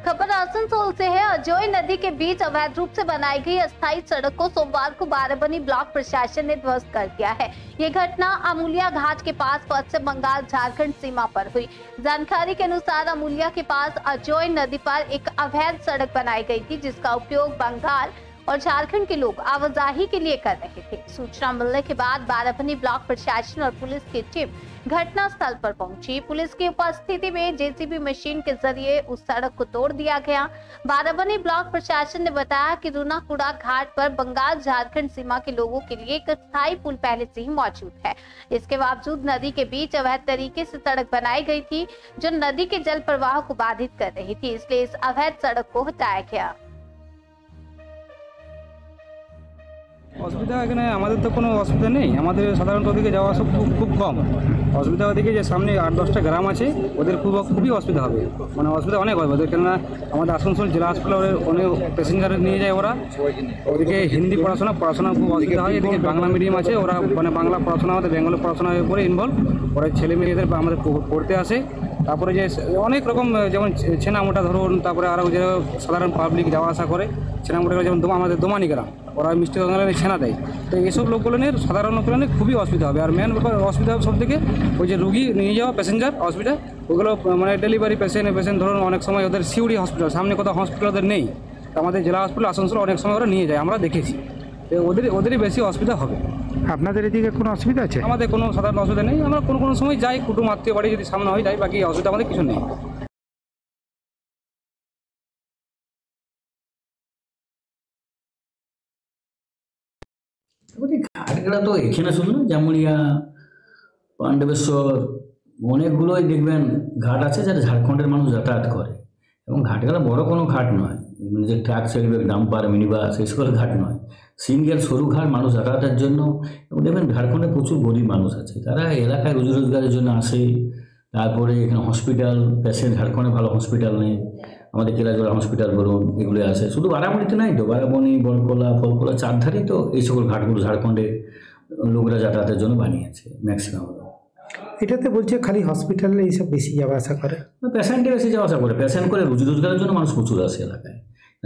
खबर आसनसोल से है। अजोय नदी के बीच अवैध रूप से बनाई गई अस्थायी सड़क को सोमवार को बाराबनी ब्लॉक प्रशासन ने ध्वस्त कर दिया है। ये घटना अमूलिया घाट के पास पश्चिम बंगाल झारखंड सीमा पर हुई। जानकारी के अनुसार अमूलिया के पास अजोय नदी पर एक अवैध सड़क बनाई गई थी, जिसका उपयोग बंगाल और झारखंड के लोग आवाजाही के लिए कर रहे थे। सूचना मिलने के बाद बाराबनी ब्लॉक प्रशासन और पुलिस की टीम घटना स्थल पर पहुंची। पुलिस की उपस्थिति में जेसीबी मशीन के जरिए उस सड़क को तोड़ दिया गया। बाराबनी ब्लॉक प्रशासन ने बताया कि रूनाकुड़ा घाट पर बंगाल झारखंड सीमा के लोगों के लिए एक स्थायी पुल पहले से ही मौजूद है। इसके बावजूद नदी के बीच अवैध तरीके से सड़क बनाई गई थी, जो नदी के जल प्रवाह को बाधित कर रही थी, इसलिए इस अवैध सड़क को हटाया गया। असुविधा এখানে আমাদের তো কোনো অসুবিধা নেই। আমাদের সাধারণত ওদিকে যাওয়া আসা খুব কম। অসুবিধা ওদিকে যে সামনে 8-10টা গ্রাম আছে, ওদের খুবই অসুবিধা হবে, মানে অসুবিধা অনেক হবে ওদের। কেননা আমাদের আসানসোল জেলা হাসপাতালে অনেক প্যাসেঞ্জার নিয়ে যায় ওরা। ওদিকে হিন্দি পড়াশোনা খুব অসুবিধা হয়। এদিকে বাংলা মিডিয়াম আছে, ওরা মানে বাংলা পড়াশোনা আমাদের বেঙ্গলি পড়াশোনার উপরে ইনভলভ। ওরা ছেলে মেয়েদের আমাদের পড়তে আসে। তারপরে যে অনেক রকম যেমন ছেনামোটা ধরুন, তারপরে আরও যে সাধারণ পাবলিক যাওয়া আসা করে ছেনামোটা, যেমন আমাদের দোমানি গ্রাম, ওরা মিষ্টি দোকানে ছেনা দেয়। তো এইসব লোকগুলোনের সাধারণ লোকগুলোনের খুবই অসুবিধা হবে। আর মেন ব্যাপার অসুবিধা সব থেকে ওই যে রুগী নিয়ে যাওয়া প্যাসেঞ্জার অসুবিধা, ওগুলো মানে ডেলিভারি পেশেন্ট ধরুন অনেক সময় ওদের সিউড়ি হসপিটাল, সামনে কোথাও হসপিটাল ওদের নেই, তো আমাদের জেলা হসপিটাল আসানসোল অনেক সময় ওরা নিয়ে যায়, আমরা দেখেছি। ওদেরই বেশি অসুবিধা হবে। আপনাদের এদিকে কোনো অসুবিধা আছে? আমাদের কোনো সাধারণ অসুবিধা নেই। আমরা কোনো সময় যাই, কুটুম আত্মীয় বাড়ি যদি সামনে হয় যাই, বাকি অসুবিধা আমাদের কিছু নেই। ঘাটগুলো তো এখানে শুধু না, জামুড়িয়া, পাণ্ডবেশ্বর, অনেকগুলোই দেখবেন ঘাট আছে যারা ঝাড়খণ্ডের মানুষ যাতায়াত করে। এবং ঘাটগুলো বড় কোনো ঘাট নয়, মানে যে ট্রাক চলবে, ডাম্পার, মিনিবাস, এই সকল ঘাট নয়। সিঙ্গেল সরু ঘাট মানুষ যাতায়াতের জন্য। এবং দেখবেন ঝাড়খণ্ডে প্রচুর গরিব মানুষ আছে, তারা এলাকায় রুজি রোজগারের জন্য আসে। তারপরে এখানে হসপিটাল, পেশেন্ট ঝাড়খণ্ডে ভালো হসপিটাল নেই, আমাদের কেরাজোড়া হসপিটাল বলুন, এগুলো আছে। শুধু বারাবণীতে নাই তো, বারাবণী, বড়কলা, ফলকলা, চারধারেই তো এই সকল ঘাটগুলো ঝাড়খণ্ডে লোকরা যাতায়াতের জন্য বানিয়েছে ম্যাক্সিমাম। এটাতে বলছে খালি হসপিটালে এইসব বেশি যাওয়া আসা করে, পেশেন্টে বেশি যাওয়া আসা করে। পেশেন্ট করে রুজি রোজগারের জন্য মানুষ প্রচুর আসে এলাকায়।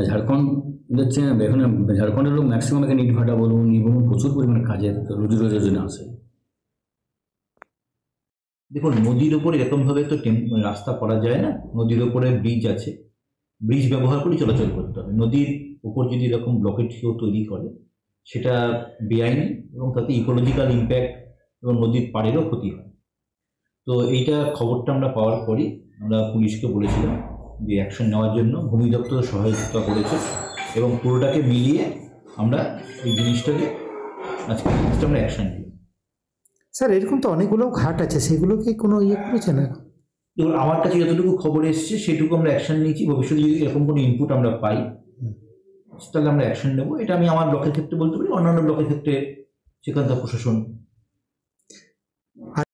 ঝাড়খণ্ড দেখছে এখানে ঝাড়খণ্ডের লোক ম্যাক্সিমাম এখানে ইট ভাটা বলুন, বলুন, প্রচুর পরিমাণে কাজের রুজি রোজগারের জন্য আসে। দেখুন, নদীর ওপরে এরকমভাবে তো রাস্তা করা যায় না। নদীর ওপরে ব্রিজ আছে, ব্রিজ ব্যবহার করে চলাচল করতে হবে। নদীর ওপর যদি এরকম ব্লকেজ কেউ তৈরি করে, সেটা বেআইনি এবং তাতে ইকোলজিক্যাল ইম্প্যাক্ট এবং নদীর পাড়েরও ক্ষতি হয়। তো এইটা খবরটা আমরা পাওয়ার পরই আমরা পুলিশকে বলেছিলাম যে অ্যাকশন নেওয়ার জন্য। ভূমি দপ্তর সহায়তা করেছে এবং পুরোটাকে মিলিয়ে আমরা এই জিনিসটাকে আজকে আমরা অ্যাকশন নিই। স্যার এরকম তো অনেকগুলো ঘাট আছে, সেগুলো কি কোনো করেছে না? দেখুন, আমার কাছে যতটুকু খবর এসছে সেটুকু আমরা অ্যাকশন নিয়েছি। ভবিষ্যতে যদি এরকম কোনো ইনপুট আমরা পাই, তাহলে আমরা অ্যাকশন নেব। এটা আমি আমার ব্লকের ক্ষেত্রে বলতে পারি, অন্যান্য ব্লকের ক্ষেত্রে সেখানকার প্রশাসন